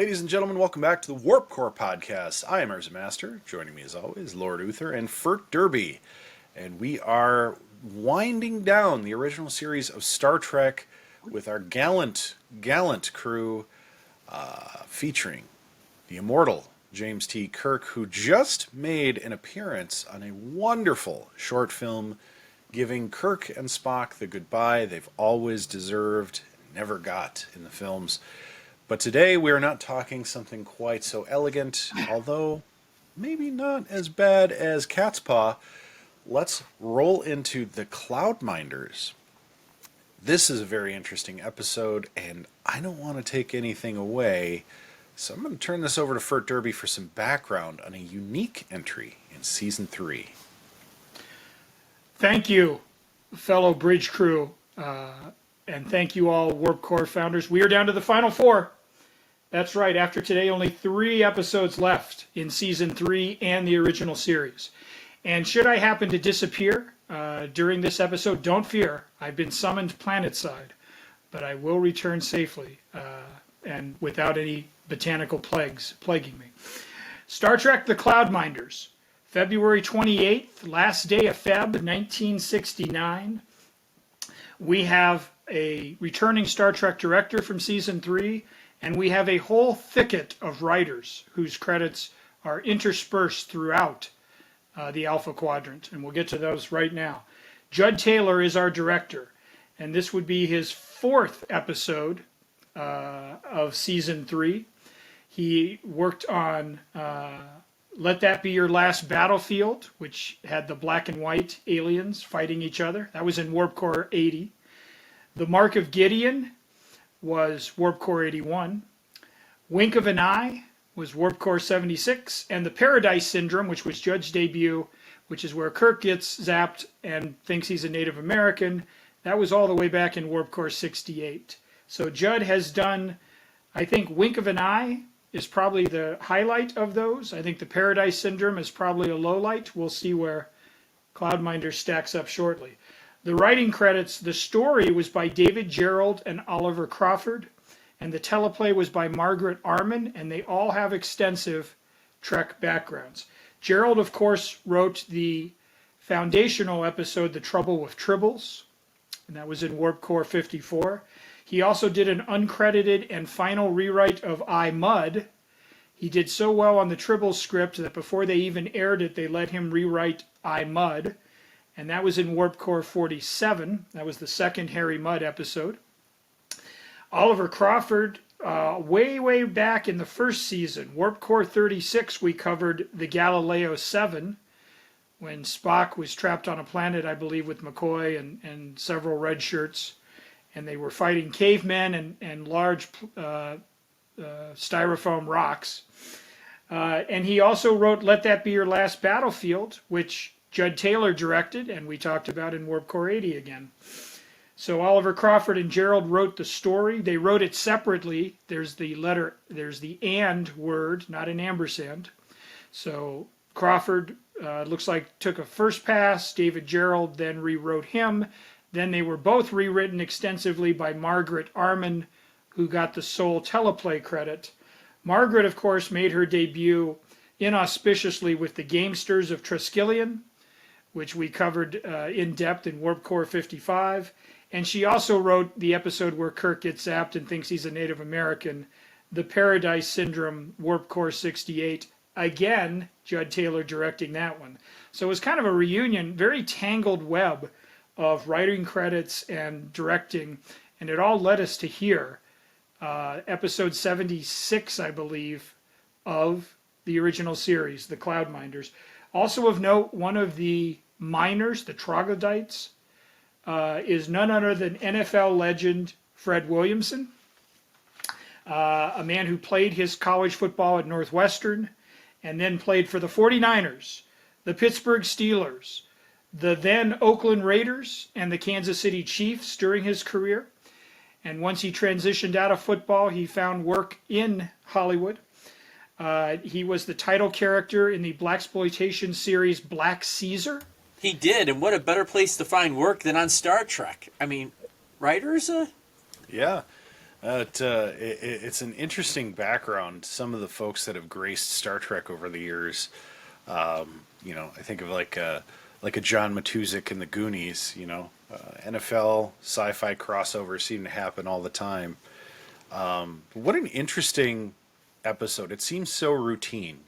Ladies and gentlemen, welcome back to the Warp Core podcast. I am Urza Master. Joining me as always, Lord Uther and Fert Derby. And we are winding down the original series of Star Trek with our gallant crew featuring the immortal James T. Kirk, who just made an appearance on a wonderful short film giving Kirk and Spock the goodbye they've always deserved and never got in the films. But today we are not talking something quite so elegant, although maybe not as bad as Cat's Paw. Let's roll into the Cloudminders. This is a very interesting episode, and I don't want to take anything away, so I'm going to turn this over to Fert Derby for some background on a unique entry in Season 3. Thank you, fellow bridge crew, and thank you all Warp Core founders. We are down to the final four. That's right, after today, only 3 episodes left in Season 3 and the original series. And should I happen to disappear during this episode, don't fear. I've been summoned planetside, but I will return safely and without any botanical plagues plaguing me. Star Trek The Cloudminders, February 28th, last day of Feb, 1969. We have a returning Star Trek director from Season 3, and we have a whole thicket of writers whose credits are interspersed throughout the Alpha Quadrant, and we'll get to those right now. Judd Taylor is our director, and this would be his 4th episode of Season 3. He worked on Let That Be Your Last Battlefield, which had the black and white aliens fighting each other. That was in Warp Core 80. The Mark of Gideon was Warp Core 81. Wink of an Eye was Warp Core 76. And the Paradise Syndrome, which was Judd's debut, which is where Kirk gets zapped and thinks he's a Native American, that was all the way back in Warp Core 68. So Judd has done, I think Wink of an Eye is probably the highlight of those. I think the Paradise Syndrome is probably a low light. We'll see where Cloudminder stacks up shortly. The writing credits, the story was by David Gerrold and Oliver Crawford, and the teleplay was by Margaret Arman, and they all have extensive Trek backgrounds. Gerrold, of course, wrote the foundational episode, The Trouble with Tribbles, and that was in Warp Core 54. He also did an uncredited and final rewrite of I, Mud. He did so well on the Tribbles script that before they even aired it, they let him rewrite I, Mud. And that was in Warp Core 47. That was the second Harry Mudd episode. Oliver Crawford, way back in the first season, Warp Core 36, we covered the Galileo 7, when Spock was trapped on a planet, I believe, with McCoy and several red shirts. And they were fighting cavemen and large styrofoam rocks. And he also wrote Let That Be Your Last Battlefield, which Judd Taylor directed, and we talked about in Warp Core 80 again. So Oliver Crawford and Gerrold wrote the story. They wrote it separately. There's the and word, not an ampersand. So Crawford, looks like, took a first pass. David Gerrold then rewrote him. Then they were both rewritten extensively by Margaret Arman, who got the sole teleplay credit. Margaret, of course, made her debut inauspiciously with the Gamesters of Triskelion, which we covered in depth in Warp Core 55. And she also wrote the episode where Kirk gets zapped and thinks he's a Native American, the Paradise Syndrome, Warp Core 68. Again, Judd Taylor directing that one. So it was kind of a reunion, very tangled web of writing credits and directing. And it all led us to here, episode 76, I believe, of the original series, The Cloudminders. Also of note, one of the miners, the troglodytes, is none other than NFL legend Fred Williamson, a man who played his college football at Northwestern and then played for the 49ers, the Pittsburgh Steelers, the then Oakland Raiders, and the Kansas City Chiefs during his career. And once he transitioned out of football, he found work in Hollywood. He was the title character in the blaxploitation series Black Caesar. He did, and what a better place to find work than on Star Trek. I mean, right, Urza? Yeah. It's an interesting background. Some of the folks that have graced Star Trek over the years, I think of like a John Matuszak in the Goonies. NFL sci-fi crossovers seem to happen all the time. What an interesting episode! It seems so routine.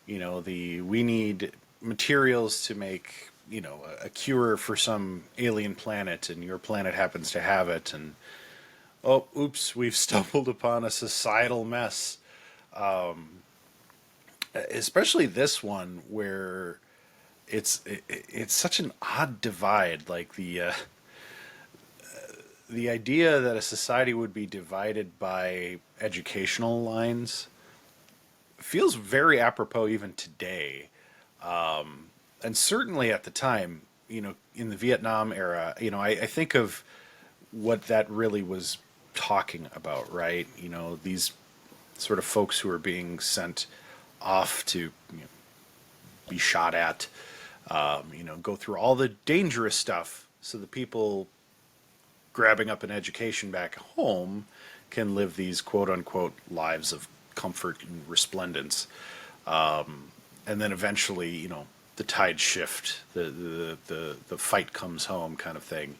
We need materials to make a cure for some alien planet, and your planet happens to have it, and oh, oops, we've stumbled upon a societal mess. Especially this one where it's such an odd divide. Like the idea that a society would be divided by educational lines feels very apropos even today. And certainly at the time, in the Vietnam era, I think of what that really was talking about, right? These sort of folks who are being sent off to be shot at, go through all the dangerous stuff so the people grabbing up an education back home can live these quote unquote lives of comfort and resplendence. And then eventually, the tide shift, the fight comes home kind of thing.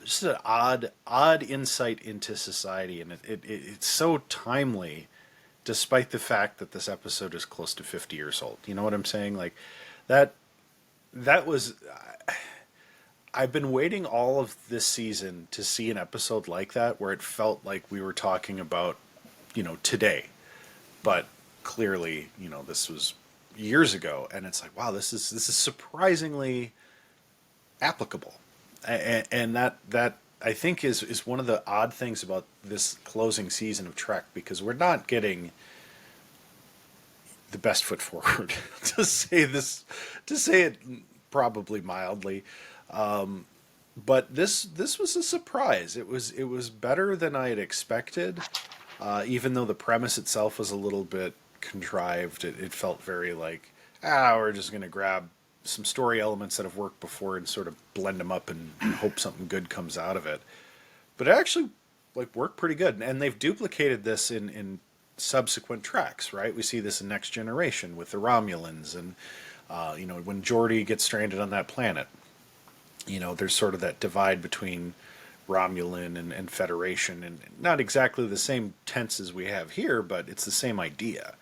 Just an odd insight into society, and it's so timely, despite the fact that this episode is close to 50 years old. You know what I'm saying? Like that. That was. I've been waiting all of this season to see an episode like that where it felt like we were talking about, today, but clearly, this was years ago, and it's like, wow, this is surprisingly applicable. And that I think is one of the odd things about this closing season of Trek, because we're not getting the best foot forward to say it probably mildly. But this was a surprise. It was better than I had expected, even though the premise itself was a little bit contrived. It felt very like, we're just going to grab some story elements that have worked before and sort of blend them up and hope something good comes out of it. But it actually worked pretty good, and they've duplicated this in subsequent tracks, right? We see this in Next Generation with the Romulans, and when Geordi gets stranded on that planet, there's sort of that divide between Romulan and Federation, and not exactly the same tense as we have here, but it's the same idea.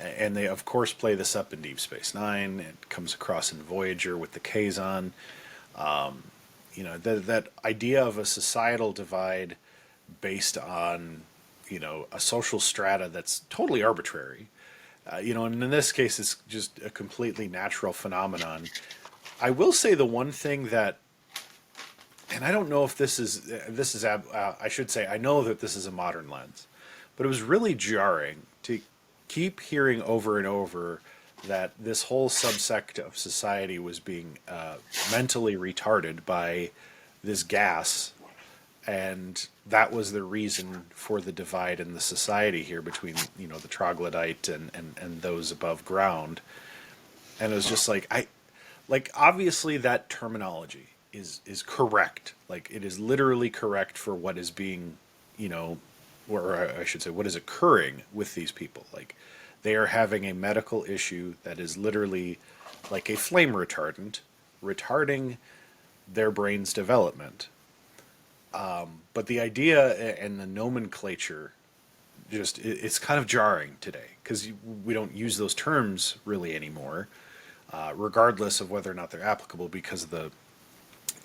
And they, of course, play this up in Deep Space Nine. It comes across in Voyager with the Kazon. That idea of a societal divide based on, a social strata that's totally arbitrary. And in this case, it's just a completely natural phenomenon. I will say the one thing that, and I don't know if this is, I should say, I know that this is a modern lens, but it was really jarring to keep hearing over and over that this whole subsect of society was being mentally retarded by this gas, and that was the reason for the divide in the society here between the troglodyte and those above ground. And it was just obviously that terminology is correct. It is literally correct for what is being, or I should say, what is occurring with these people. They are having a medical issue that is literally like a flame retardant, retarding their brain's development. But the idea and the nomenclature, it's kind of jarring today, because we don't use those terms really anymore, regardless of whether or not they're applicable, because of the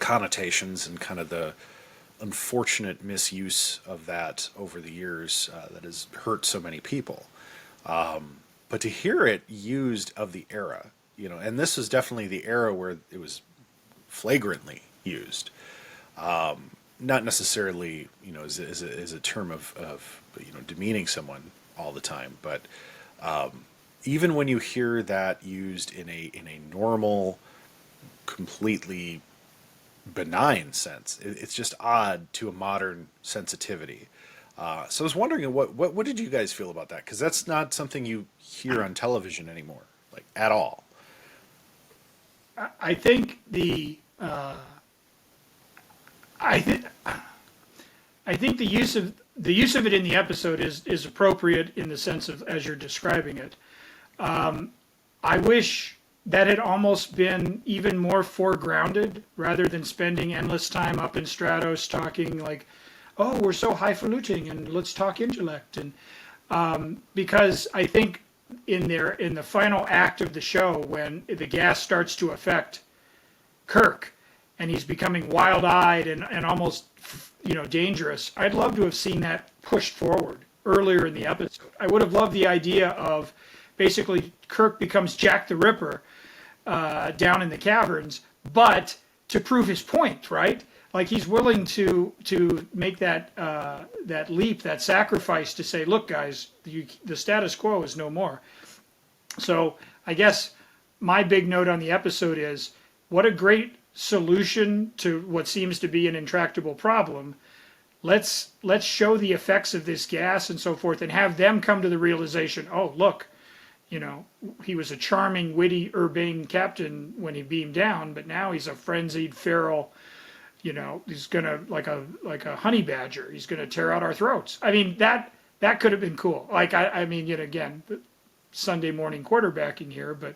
connotations and kind of the unfortunate misuse of that over the years that has hurt so many people. But to hear it used of the era, and this was definitely the era where it was flagrantly used, not necessarily, as a term of demeaning someone all the time, but even when you hear that used in a normal, completely benign sense, it's just odd to a modern sensitivity. So I was wondering, what did you guys feel about that? Because that's not something you hear on television anymore, at all. I think I think the use of it in the episode is appropriate in the sense of as you're describing it. I wish that had almost been even more foregrounded rather than spending endless time up in Stratos talking like, oh, we're so highfalutin and let's talk intellect. And because I think in the final act of the show, when the gas starts to affect Kirk and he's becoming wild-eyed and almost dangerous, I'd love to have seen that pushed forward earlier in the episode. I would have loved the idea of basically Kirk becomes Jack the Ripper down in the caverns, but to prove his point, right? Like he's willing to make that leap, that sacrifice to say, look, guys, the status quo is no more. So I guess my big note on the episode is what a great solution to what seems to be an intractable problem. Let's show the effects of this gas and so forth, and have them come to the realization, oh, look, he was a charming, witty, urbane captain when he beamed down, but now he's a frenzied, feral, he's gonna like a honey badger. He's gonna tear out our throats. I mean, that could have been cool. Like I mean, again, Sunday morning quarterbacking here, but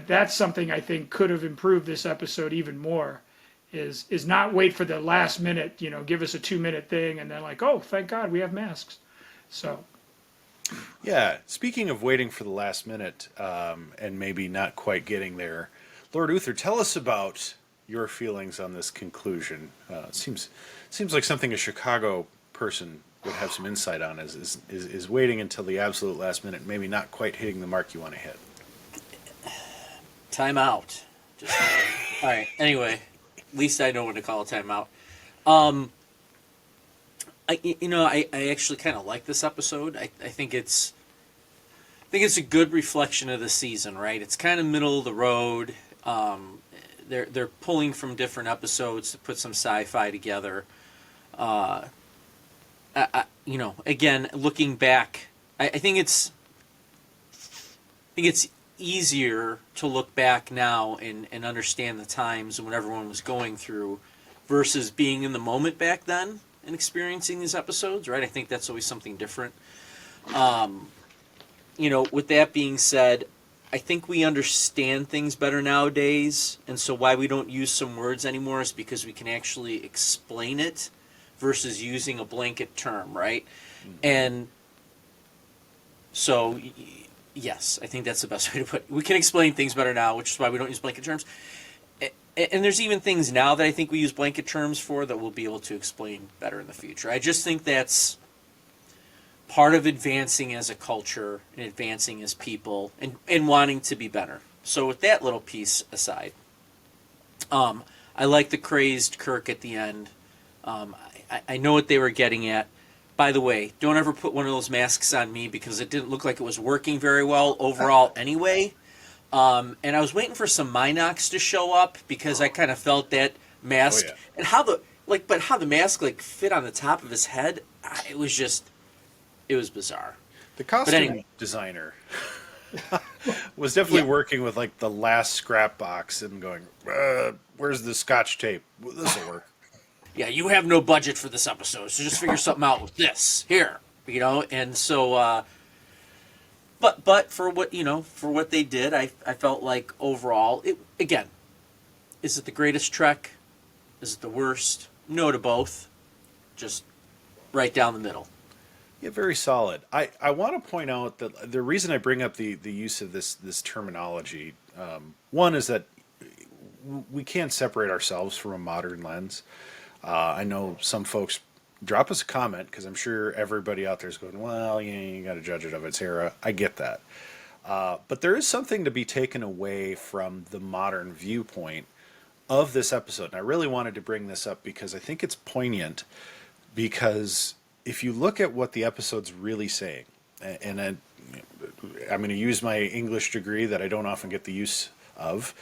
that's something I think could have improved this episode even more. Is not wait for the last minute, give us a 2-minute thing and then like, oh, thank God we have masks. So. Yeah, speaking of waiting for the last minute and maybe not quite getting there, Lord Uther, tell us about your feelings on this conclusion. Seems like something a Chicago person would have some insight on. Is waiting until the absolute last minute, maybe not quite hitting the mark you want to hit. Time out. Just all right. Anyway, at least I know when to call a timeout. I actually kind of like this episode. I think it's a good reflection of the season, right? It's kind of middle of the road. They're pulling from different episodes to put some sci-fi together. Again, looking back, I think it's easier to look back now and understand the times and what everyone was going through versus being in the moment back then and experiencing these episodes, right? I think that's always something different. With that being said, I think we understand things better nowadays, and so why we don't use some words anymore is because we can actually explain it versus using a blanket term, right? Mm-hmm. And so, yes, I think that's the best way to put it. We can explain things better now, which is why we don't use blanket terms. And there's even things now that I think we use blanket terms for that we'll be able to explain better in the future. I just think that's part of advancing as a culture and advancing as people and wanting to be better. So with that little piece aside, I like the crazed Kirk at the end. I know what they were getting at. By the way, don't ever put one of those masks on me because it didn't look like it was working very well overall anyway. And I was waiting for some Minox to show up because I kind of felt that mask and how the mask fit on the top of his head. It was bizarre. The costume designer was definitely working with the last scrap box and going, where's the Scotch tape? This will work. Yeah, you have no budget for this episode, so just figure something out with this here, And so, but for what they did, I felt like overall, is it the greatest Trek? Is it the worst? No to both. Just right down the middle. Yeah, very solid. I want to point out that the reason I bring up the use of this terminology, one is that we can't separate ourselves from a modern lens. I know some folks drop us a comment because I'm sure everybody out there is going, well, you got to judge it of its era. I get that. But there is something to be taken away from the modern viewpoint of this episode. And I really wanted to bring this up because I think it's poignant because if you look at what the episode's really saying, and I'm going to use my English degree that I don't often get the use of,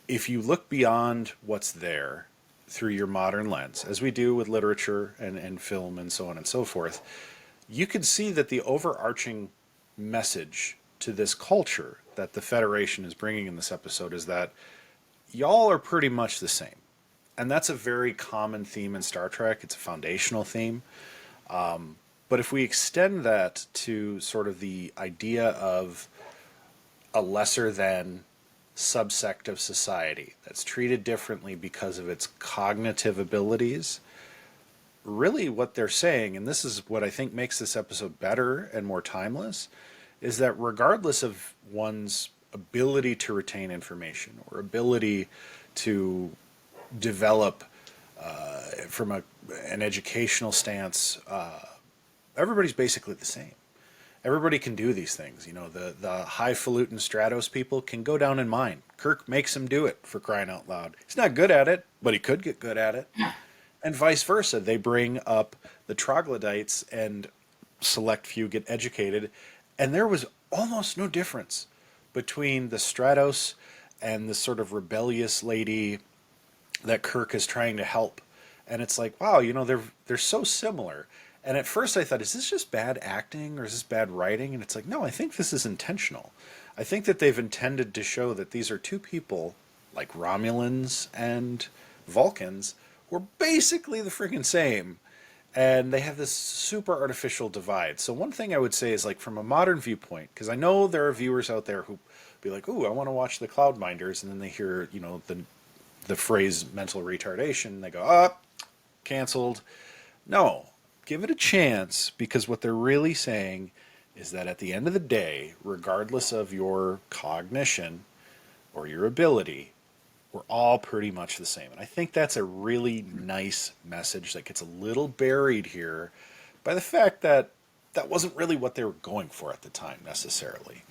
if you look beyond what's there through your modern lens, as we do with literature and film and so on and so forth, you can see that the overarching message to this culture that the Federation is bringing in this episode is that y'all are pretty much the same. And that's a very common theme in Star Trek. It's a foundational theme. But if we extend that to sort of the idea of a lesser than subsect of society that's treated differently because of its cognitive abilities, really what they're saying, and this is what I think makes this episode better and more timeless, is that regardless of one's ability to retain information or ability to develop from an educational stance, everybody's basically the same. Everybody can do these things. You know, the highfalutin Stratos people can go down in mine. Kirk makes him do it, for crying out loud. He's not good at it, but he could get good at it. And vice versa. They bring up the troglodytes and select few get educated. And there was almost no difference between the Stratos and the sort of rebellious lady that Kirk is trying to help. And it's like, wow, you know, they're so similar. And at first I thought, is this just bad acting or is this bad writing? And it's like, no, I think this is intentional. I think that they've intended to show that these are two people, like Romulans and Vulcans, who are basically the freaking same. And they have this super artificial divide. So one thing I would say is, like, from a modern viewpoint, because I know there are viewers out there who be like, ooh, I want to watch the Cloudminders, and then they hear, you know, the phrase mental retardation, and they go, ah, canceled. No, give it a chance, because what they're really saying is that at the end of the day, regardless of your cognition or your ability, we're all pretty much the same. And I think that's a really nice message that gets a little buried here by the fact that that wasn't really what they were going for at the time necessarily.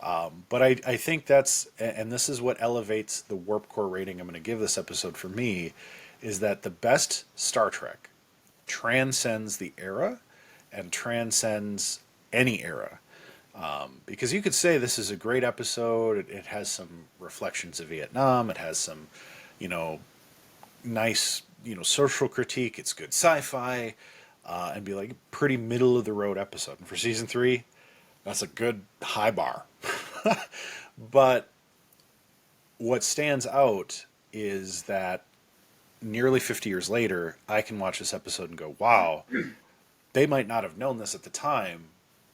But I think that's, and this is what elevates the Warp Core rating I'm going to give this episode for me, is that the best Star Trek transcends the era and transcends any era. Because you could say this is a great episode. It has some reflections of Vietnam. It has some, you know, nice, you know, social critique. It's good sci-fi, and be like a pretty middle of the road episode. And for season 3, that's a good high bar. But what stands out is that nearly 50 years later, I can watch this episode and go, wow, they might not have known this at the time,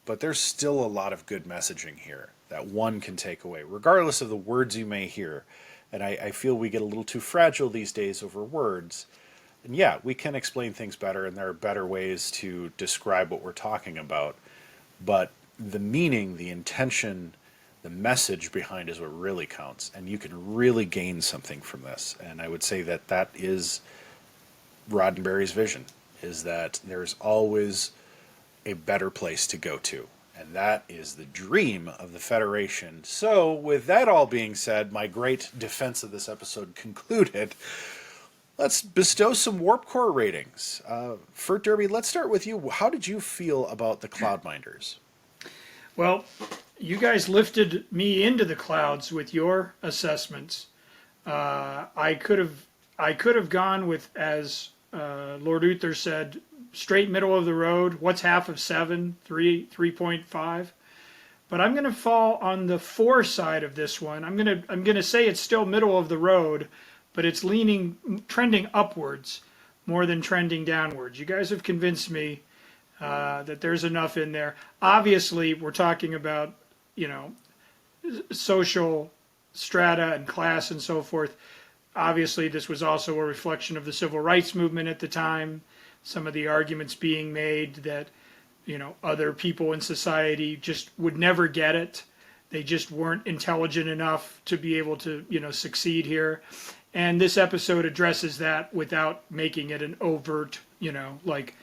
but there's still a lot of good messaging here that one can take away, regardless of the words you may hear. And I feel we get a little too fragile these days over words. And yeah, we can explain things better, and there are better ways to describe what we're talking about. But the meaning, the intention, the message behind is what really counts. And you can really gain something from this. And I would say that that is Roddenberry's vision, is that there's always a better place to go to. And that is the dream of the Federation. So, with that all being said, my great defense of this episode concluded, let's bestow some Warp Core ratings. Fert Derby, let's start with you. How did you feel about the Cloudminders? Well, you guys lifted me into the clouds with your assessments. I could have gone with, as Lord Uther said, straight middle of the road. What's half of 7? 3.5. But I'm going to fall on the 4 side of this one. I'm going to say it's still middle of the road, but it's trending upwards more than trending downwards. You guys have convinced me that there's enough in there. Obviously, we're talking about, you know, social strata and class and so forth. Obviously, this was also a reflection of the civil rights movement at the time. Some of the arguments being made that, you know, other people in society just would never get it. They just weren't intelligent enough to be able to, you know, succeed here. And this episode addresses that without making it an overt, you know, like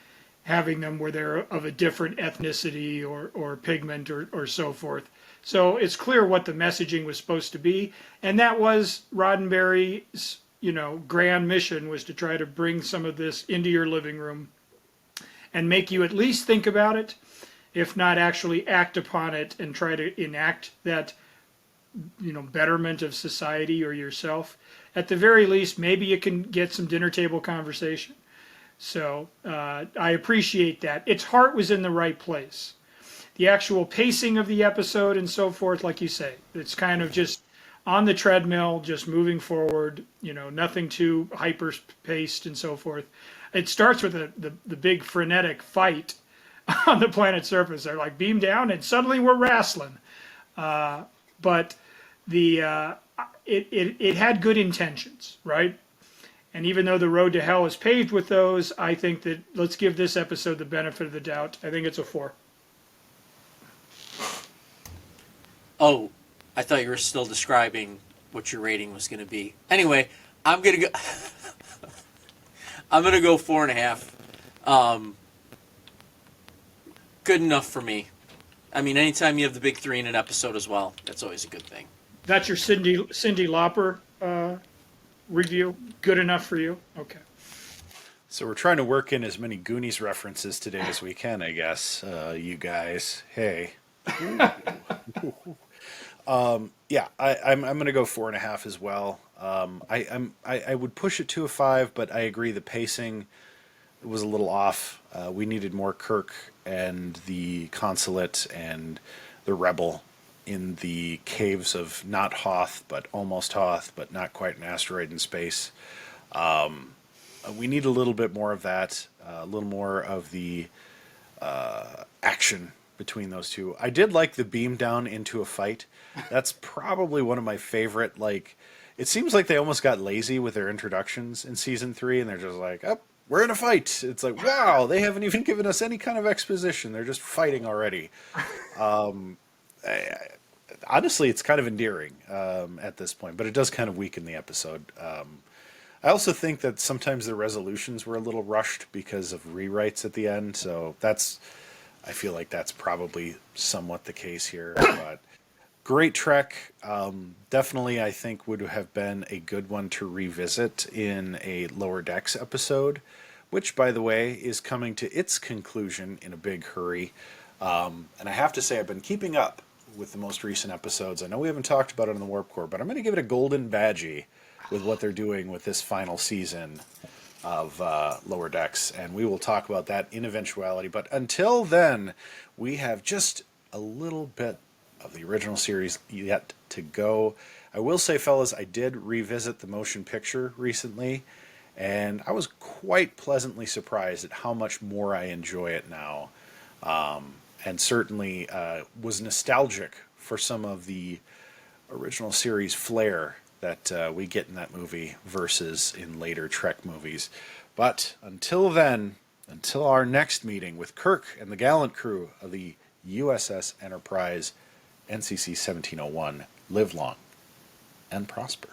having them where they're of a different ethnicity or pigment or so forth. So it's clear what the messaging was supposed to be. And that was Roddenberry's, you know, grand mission, was to try to bring some of this into your living room and make you at least think about it, if not actually act upon it and try to enact that, you know, betterment of society or yourself. At the very least, maybe you can get some dinner table conversation. So I appreciate that. Its heart was in the right place. The actual pacing of the episode and so forth, like you say, it's kind of just on the treadmill, just moving forward, nothing too hyper-paced and so forth. It starts with the big frenetic fight on the planet's surface. They're like beam down and suddenly we're wrestling. But it had good intentions, right? And even though the road to hell is paved with those, I think that let's give this episode the benefit of the doubt. I think it's a 4. Oh, I thought you were still describing what your rating was going to be. Anyway, I'm gonna go. I'm gonna go 4.5. Good enough for me. I mean, anytime you have the big 3 in an episode as well, that's always a good thing. That's your Cyndi Lauper review. Good enough for you? Okay. So we're trying to work in as many Goonies references today as we can, I guess. You guys, hey. Yeah, I'm going to go 4.5 as well. I would push it to a 5, but I agree the pacing was a little off. We needed more Kirk and the consulate and the rebel in the caves of not Hoth, but almost Hoth, but not quite an asteroid in space. We need a little bit more of that, a little more of the action between those two. I did like the beam down into a fight. That's probably one of my favorite, it seems like they almost got lazy with their introductions in season 3, and they're just like, oh, we're in a fight. It's like, wow, they haven't even given us any kind of exposition. They're just fighting already. Honestly, it's kind of endearing at this point, but it does kind of weaken the episode. I also think that sometimes the resolutions were a little rushed because of rewrites at the end, so I feel like that's probably somewhat the case here. But great Trek. Definitely, I think, would have been a good one to revisit in a Lower Decks episode, which, by the way, is coming to its conclusion in a big hurry. And I have to say, I've been keeping up with the most recent episodes. I know we haven't talked about it on the Warp Core, but I'm going to give it a golden badgie with what they're doing with this final season of Lower Decks, and we will talk about that in eventuality. But until then, we have just a little bit of the original series yet to go. I will say, fellas, I did revisit the motion picture recently, and I was quite pleasantly surprised at how much more I enjoy it now. And certainly was nostalgic for some of the original series flair that we get in that movie versus in later Trek movies. But until then, until our next meeting with Kirk and the gallant crew of the USS Enterprise NCC 1701, live long and prosper.